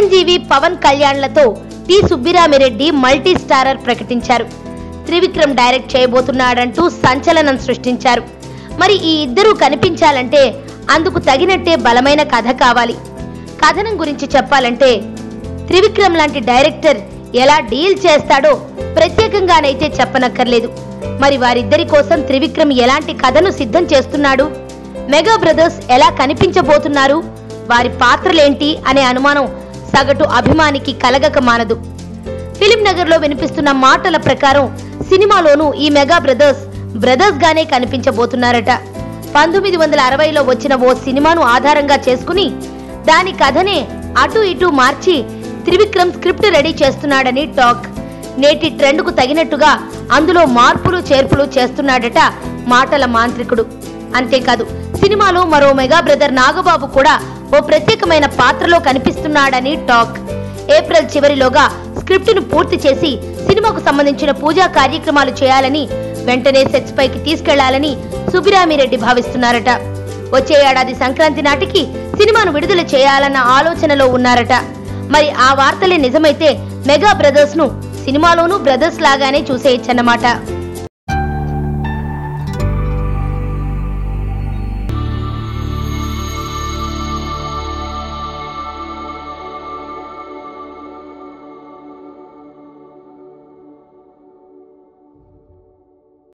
చిరంజీవి, పవన్ కళ్యాణ్లతో T Subbirami Reddy multi starrer ప్రకటించారు. Trivikram direct చేయబోతున్నాడంటూ సంచలనం సృష్టించారు. మరి ఈ ఇద్దరూ కనిపించాలంటే అందుకు తగినట్టే బలమైన కథ కావాలి. కథనం గురించి చెప్పాలంటే త్రివిక్రమ్ లాంటి డైరెక్టర్ ఎలా డీల్ చేస్తాడో ప్రత్యేకంగానైతే చెప్పనక్కర్లేదు. మరి వారిద్దరి కోసం త్రివిక్రమ్ ఎలాంటి కథను సిద్ధం చేస్తున్నాడు, మెగా బ్రదర్స్ ఎలా కనిపించబోతున్నారు, వారి పాత్రలేంటి అనే అనుమానం సగటు అభిమానికి కలగక మానదు. ఫిలిం నగర్ లో వినిపిస్తున్న మాటల ప్రకారం సినిమాలోనూ ఈ మెగా బ్రదర్స్ గానే కనిపించబోతున్నారట. 1960లో వచ్చిన ఓ సినిమాను ఆధారంగా చేసుకుని దాని కథనే అటు ఇటు మార్చి త్రివిక్రమ్ స్క్రిప్ట్ రెడీ చేస్తున్నాడని టాక్. నేటి ట్రెండ్ కు తగినట్టుగా అందులో మార్పులు చేర్పులు చేస్తున్నాడట మాటల మాంత్రికుడు. అంతేకాదు సినిమాలో మరో మెగా బ్రదర్ నాగబాబు కూడా ఓ ప్రత్యేకమైన పాత్రలో కనిపిస్తున్నాడని టాక్. ఏప్రిల్ చివరిలోగా స్క్రిప్ట్ ను పూర్తి చేసి సినిమాకు సంబంధించిన పూజా కార్యక్రమాలు చేయాలని, వెంటనే సెట్స్ పైకి తీసుకెళ్లాలని సుబ్బిరామిరెడ్డి భావిస్తున్నారట. వచ్చే ఏడాది సంక్రాంతి నాటికి సినిమాను విడుదల చేయాలన్న ఆలోచనలో ఉన్నారట. మరి ఆ వార్తలే నిజమైతే మెగా బ్రదర్స్ ను సినిమాలోనూ బ్రదర్స్ లాగానే చూసేయచ్చన్నమాట.